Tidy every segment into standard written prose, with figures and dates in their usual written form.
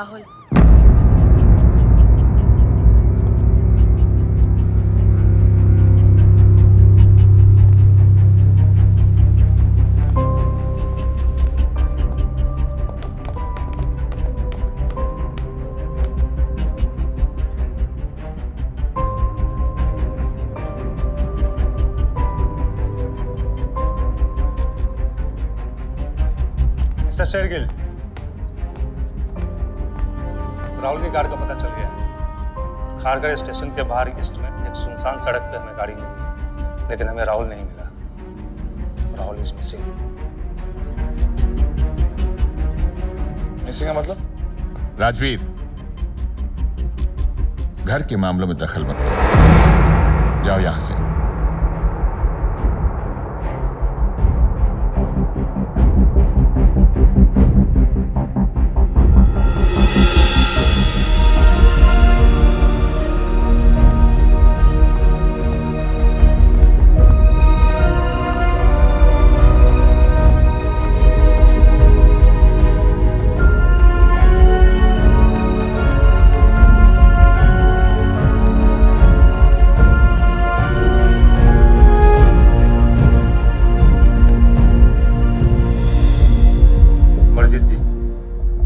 Rahul. Mister Shergill, Rahul की car का पता चल गया। खारगढ़ स्टेशन के बाहर ईस्ट में एक सुनसान सड़क पे हमें गाड़ी मिली, लेकिन हमें राहुल नहीं मिला। Rahul is missing. मिसिंग का मतलब? राजवीर, घर के मामलों में दखल मत दो। जाओ यहां से।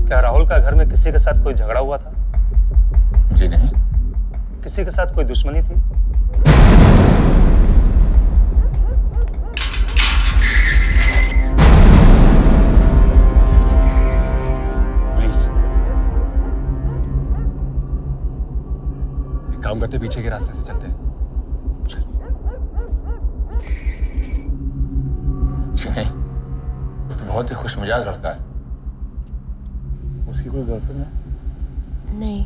क्या राहुल का घर में किसी के साथ कोई झगड़ा हुआ था? जी नहीं। किसी के साथ कोई दुश्मनी थी? प्लीज एक काम करते, पीछे के रास्ते से चलते हैं। जी नहीं, तो बहुत ही खुशमिजाज लड़का है। उसकी कोई गर्लफ्रेंड है? नहीं।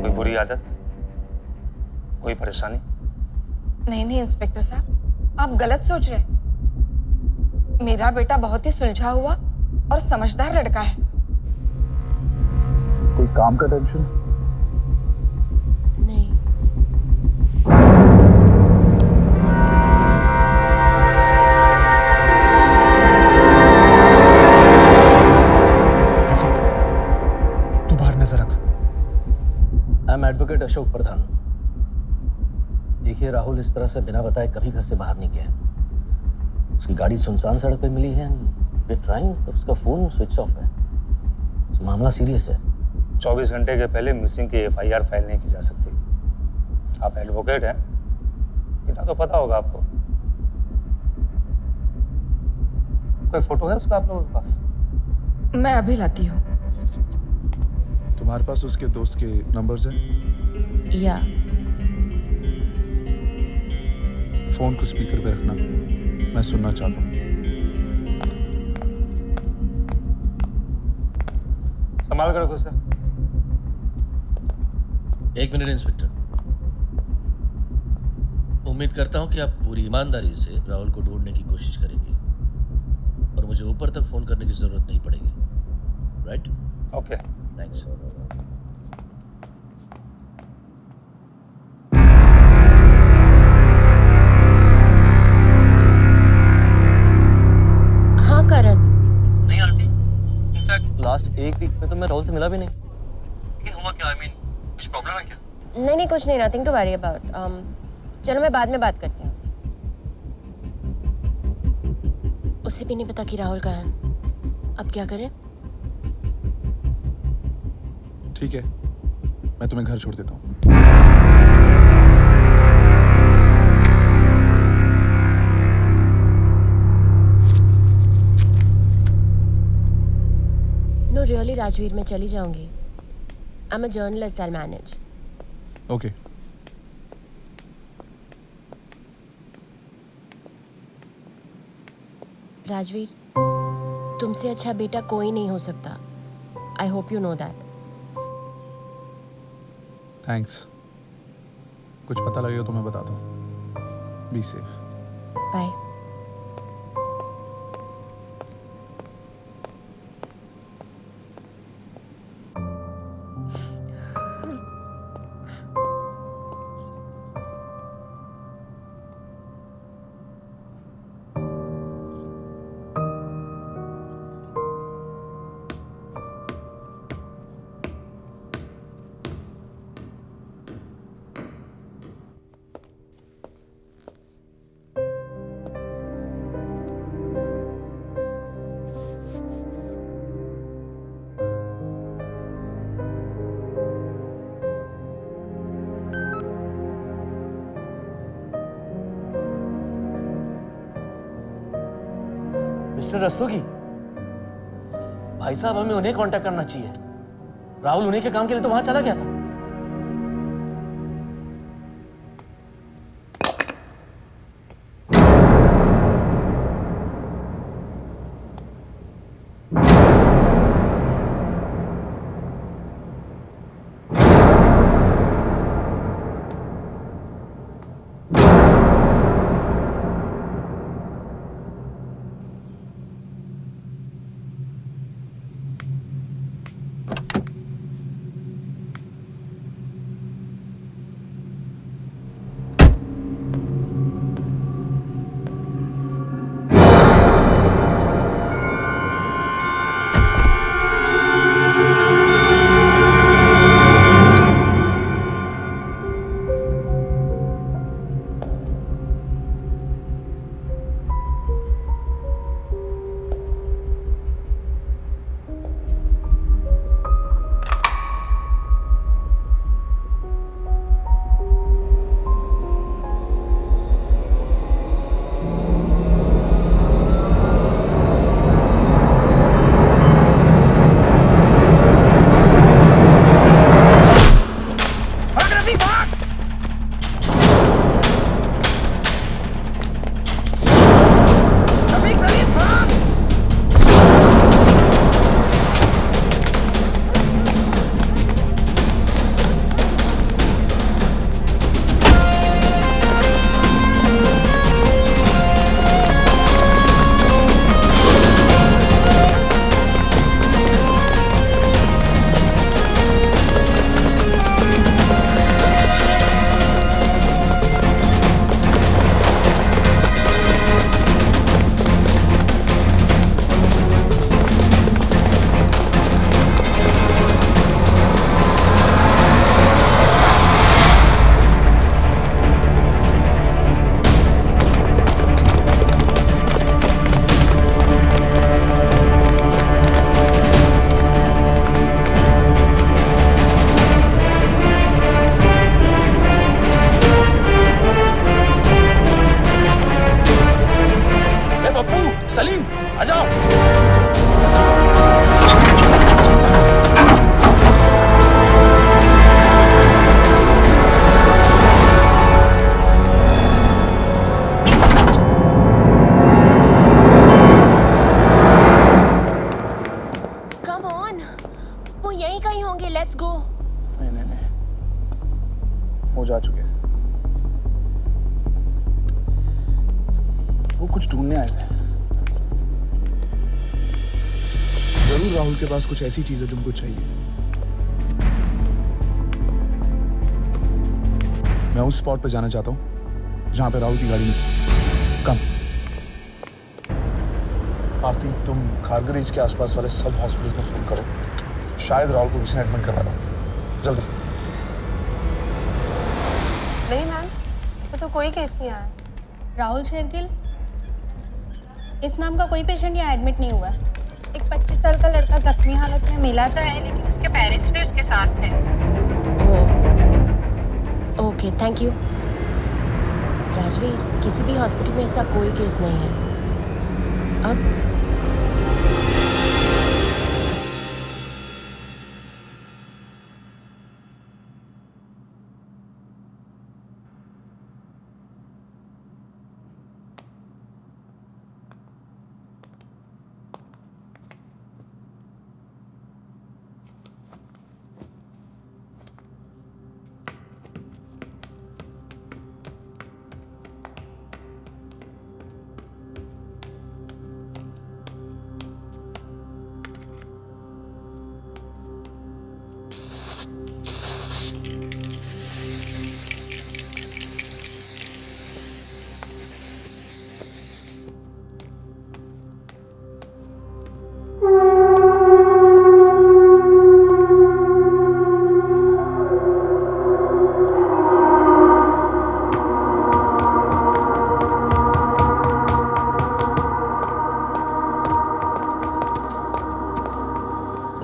कोई बुरी आदत, कोई परेशानी? नहीं नहीं इंस्पेक्टर साहब, आप गलत सोच रहे हैं। मेरा बेटा बहुत ही सुलझा हुआ और समझदार लड़का है। कोई काम का टेंशन? नहीं। तू बाहर नजर रख। आई एम एडवोकेट अशोक प्रधान। देखिए, राहुल इस तरह से बिना बताए कभी घर से बाहर नहीं गया है। उसकी गाड़ी सुनसान सड़क पे मिली है, वी ट्राइंग, तो उसका फोन स्विच ऑफ है। तो मामला सीरियस है। 24 घंटे के पहले मिसिंग की एफआईआर फाइल नहीं की जा सकती। आप एडवोकेट हैं, इतना तो पता होगा आपको। कोई फोटो है उसका आप लोगों के पास? मैं अभी लाती हूँ। तुम्हारे पास उसके दोस्त के नंबर्स हैं? या फोन को स्पीकर पे रखना, मैं सुनना चाहता हूँ। संभाल कर रखो सर। एक मिनट इंस्पेक्टर, उम्मीद करता हूं कि आप पूरी ईमानदारी से राहुल को ढूंढने की कोशिश करेंगे और मुझे ऊपर तक फोन करने की जरूरत नहीं पड़ेगी। राइट? ओके। थैंक्स। हाँ करण, नहीं आरती, इनफैक्ट लास्ट एक वीक में तो मैं राहुल से मिला भी नहीं। लेकिन हुआ क्या? I mean, कुछ प्रॉब्लम है क्या? नहीं कुछ नहीं, नथिंग टू वरी अबाउट। चलो मैं बाद में बात करती हूँ। उसे भी नहीं पता कि राहुल कहाँ है। अब क्या करें? ठीक है, मैं तुम्हें घर छोड़ देता हूँ। नो रियली राजवीर, मैं चली जाऊंगी। I am a journalist, I will manage. Okay. Rajveer, तुमसे अच्छा बेटा कोई नहीं हो सकता। I hope you know that. Thanks. कुछ पता लगेगा तो मैं बताता हूँ। Be safe. Bye. Mister Rastogi, भाई साहब हमें उन्हें कांटेक्ट करना चाहिए। राहुल उन्हीं के काम के लिए तो वहां चला गया था। सलीम आ जाओ। कम ऑन, वो यहीं कहीं होंगे। Let's go. नहीं, वो जा चुके हैं। वो कुछ ढूंढने आए थे। जरूर राहुल के पास कुछ ऐसी चीज है जो मुझको चाहिए। मैं उस स्पॉट पे जाना चाहता हूँ जहां पे राहुल की गाड़ी नहीं। कम आरती, तुम खारगरीज के आसपास वाले सब हॉस्पिटल्स में फोन करो। शायद राहुल को किसी ने एडमिट करवा रहा। जल्दी। नहीं मैम, तो कोई केस नहीं आया। राहुल शेरगिल, इस नाम का कोई पेशेंट यहाँ एडमिट नहीं हुआ। एक 25 साल का लड़का जख्मी हालत में मिला था है, लेकिन उसके पेरेंट्स भी उसके साथ थे। Okay, thank you. राजवीर, किसी भी हॉस्पिटल में ऐसा कोई केस नहीं है। अब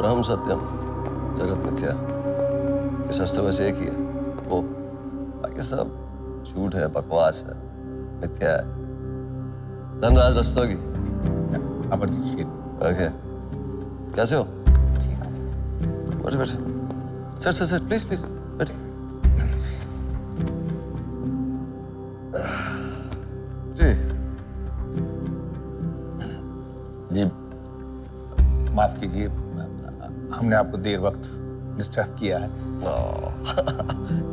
राम सत्यम जगत मिथ्या, ये सच तो वैसे एक ही है। वो बाकी सब झूठ है, बकवास है, मिथ्या है। धनराज रस्तोगी, अमरजीत शेर। ओके, कैसे हो? ठीक है। बैठे बैठे, sir sir sir please please बैठे। जी जी माफ कीजिए, हमने आपको देर वक्त डिस्टर्ब किया है।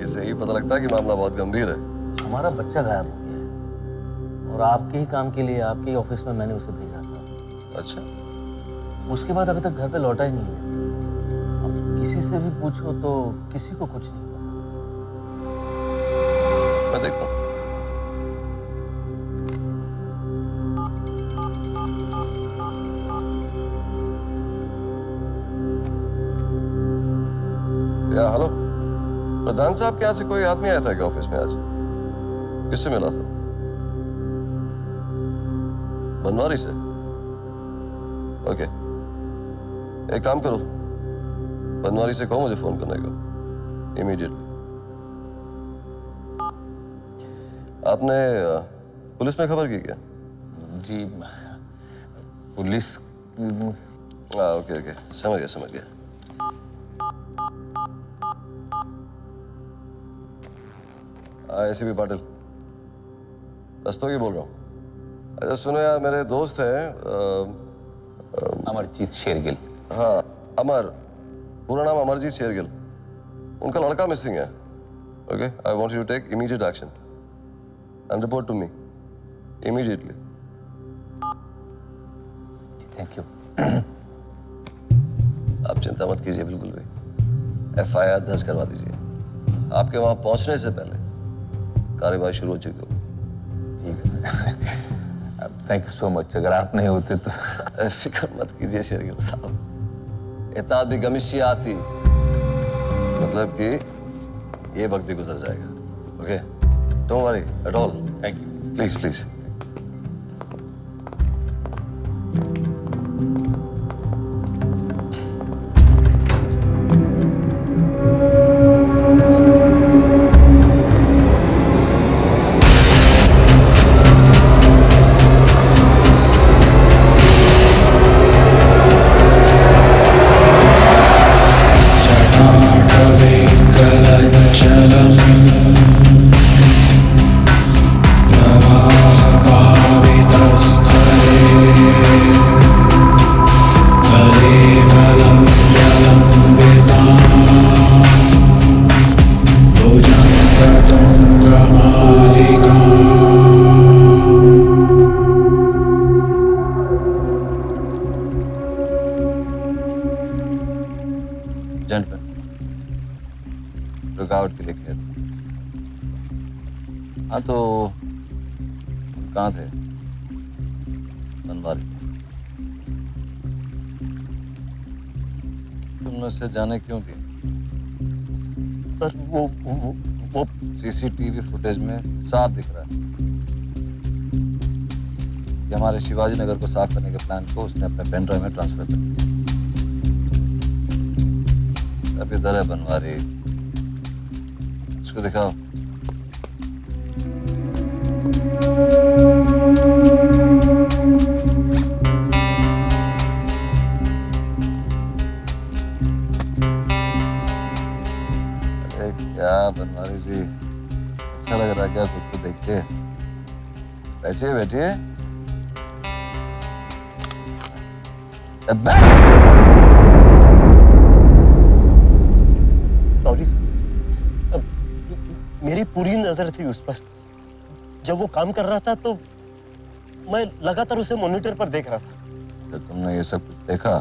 इससे ही पता लगता है कि मामला बहुत गंभीर है। हमारा बच्चा गायब हो गया है और आपके ही काम के लिए आपके ही ऑफिस में मैंने उसे भेजा था। अच्छा, उसके बाद अभी तक घर पे लौटा ही नहीं है। अब किसी से भी पूछो तो किसी को कुछ नहीं पता। मैं देखता हूँ। या हेलो, प्रधान साहब के यहाँ से कोई आदमी आया था क्या ऑफिस में आज? किससे मिला था? बनवारी से? ओके, एक काम करो, बनवारी से कहो मुझे फोन करने को इमीडिएटली। आपने पुलिस में खबर की क्या? जी पुलिस, ओके ओके, समझ गया। एसीपी पाटिल, रस्तोगी बोल रहा हूँ। अच्छा सुनो यार, मेरे दोस्त हैं अमरजीत शेरगिल। हाँ, अमर, पूरा नाम अमरजीत शेरगिल। उनका लड़का मिसिंग है। Okay, I want you to take immediate action and report to me immediately. Thank you. आप चिंता मत कीजिए बिल्कुल भी। एफआईआर दर्ज करवा दीजिए। आपके वहां पहुंचने से पहले कार्यवाही शुरू हो चुकी होगी। ठीक है, थैंक यू सो मच। अगर आप नहीं होते तो। फिक्र मत कीजिए शेरगिल साहब, इत्ताद भी गमिशी आती, मतलब कि ये वक्त भी गुजर जाएगा। Okay, don't worry at all. Thank you. Please please. रुकावट के लिए खेत। हाँ तो कहाँ थे? बनवारी। तुमने उससे जाने क्यों दी? सर वो सीसीटीवी फुटेज में साफ दिख रहा है कि हमारे शिवाजी नगर को साफ करने के प्लान को उसने अपने पेन ड्राइव में ट्रांसफर कर दिया। अब इधर है बनवारी, उसको दिखाओ। अरे क्या बनवारी जी, अच्छा लग रहा है क्या खुद को देख के? बैठिए बैठिए। मेरी पूरी नजर थी उस पर। जब वो काम कर रहा था तो मैं लगातार उसे मॉनिटर पर देख रहा था। जब तुमने ये सब कुछ देखा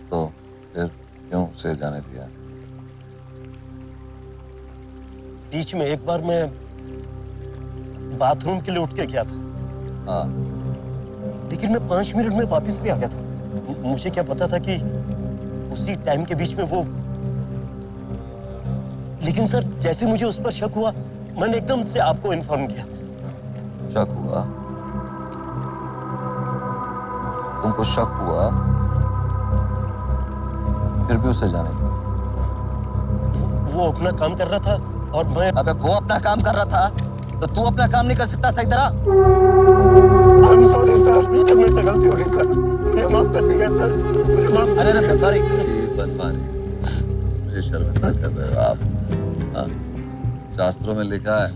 तो फिर क्यों उसे जाने दिया? बीच में एक बार मैं बाथरूम के लिए उठ के गया था। हाँ, लेकिन मैं 5 मिनट में वापस भी आ गया था। मुझे क्या पता था कि उसी टाइम के बीच में वो। लेकिन सर, जैसे मुझे उस पर शक हुआ, मैंने एकदम से आपको इन्फॉर्म किया। शक हुआ? तुमको शक हुआ फिर भी उसे जाने दिया? वो अपना काम कर रहा था और मैं। अबे वो अपना काम कर रहा था तो तू अपना काम नहीं कर सकता सही तरह? I'm sorry सर, मेरे से गलती हो गई सर, मुझे माफ कर दीजिए सर, मुझे माफ कर अरे सॉरी बन पा रही मुझे शर्मिंदा कर रहे हो आप। हाँ? शास्त्रों में लिखा है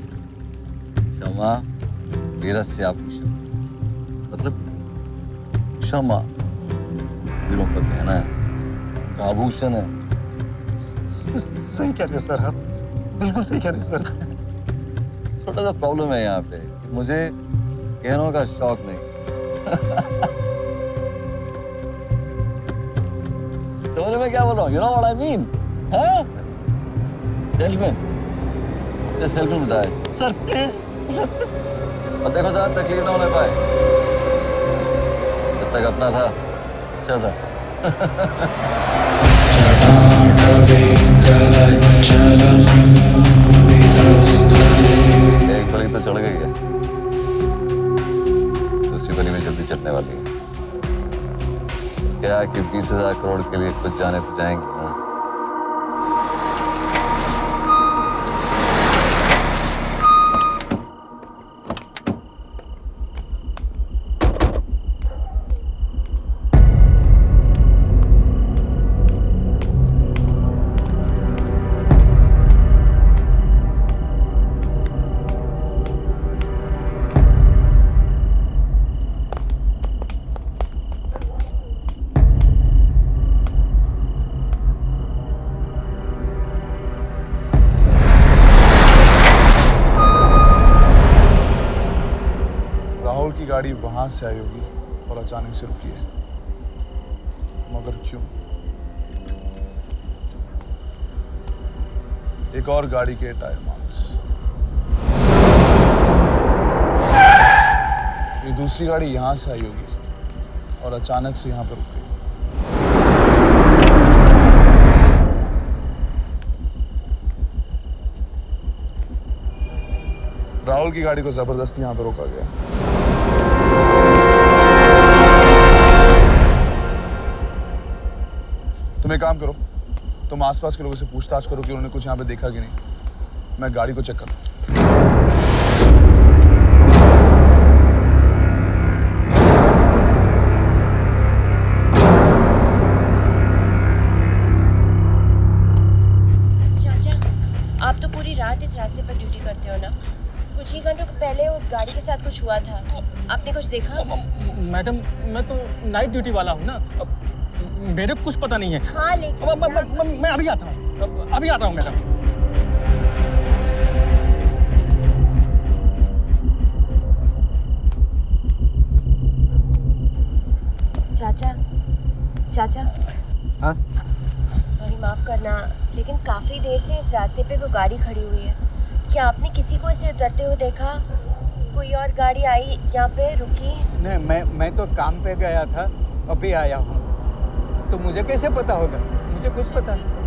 क्षमा वीरस्य आभूषणम्, मतलब क्षमा वीरों का गहना है, का आभूषण है। सही कह रहे हैं सर आप, बिल्कुल सही कह रहे हैं सर। छोटा सा प्रॉब्लम है यहाँ पे, मुझे गहनों का शौक नहीं। समझ में क्या बोल रहा हूँ? You know what I mean? हाँ? Gentlemen, just help me with that. Sir please sir. और देखो सर तकलीफ ना होने पाए, जब तक अपना था अच्छा था। एक बलि तो चढ़ गई है, दूसरी बलि में जल्दी चढ़ने वाली है। क्या कि 20,000 करोड़ के लिए कुछ जाने तो जाएंगे ना। राहुल की गाड़ी वहां से आई होगी और अचानक से रुकी है, मगर क्यों? एक और गाड़ी के टायर मार्क्स, ये दूसरी गाड़ी यहां से आई होगी और अचानक से यहां पर रुक गई। राहुल की गाड़ी को जबरदस्ती यहां पर रोका गया। तुम एक काम करो, तुम आसपास के लोगों से पूछताछ करो कि उन्होंने कुछ यहाँ पे देखा कि नहीं। मैं गाड़ी को चेक करता हूँ। चाचा, आप तो पूरी रात इस रास्ते पर ड्यूटी करते हो ना? कुछ ही घंटों पहले उस गाड़ी के साथ कुछ हुआ था, आपने कुछ देखा? मैडम मैं तो नाइट ड्यूटी वाला हूँ ना, मेरे को कुछ पता नहीं है। हाँ लेकिन मैं अभी आता हूँ, अभी आता हूँ मैडम। चाचा, चाचा। हाँ? सॉरी माफ करना, लेकिन काफी देर से इस रास्ते पे वो गाड़ी खड़ी हुई है। क्या आपने किसी को इसे उतरते हुए देखा? कोई और गाड़ी आई यहाँ पे रुकी? नहीं, मैं तो काम पे गया था, अभी आया हूँ, तो मुझे कैसे पता होगा? मुझे कुछ पता नहीं।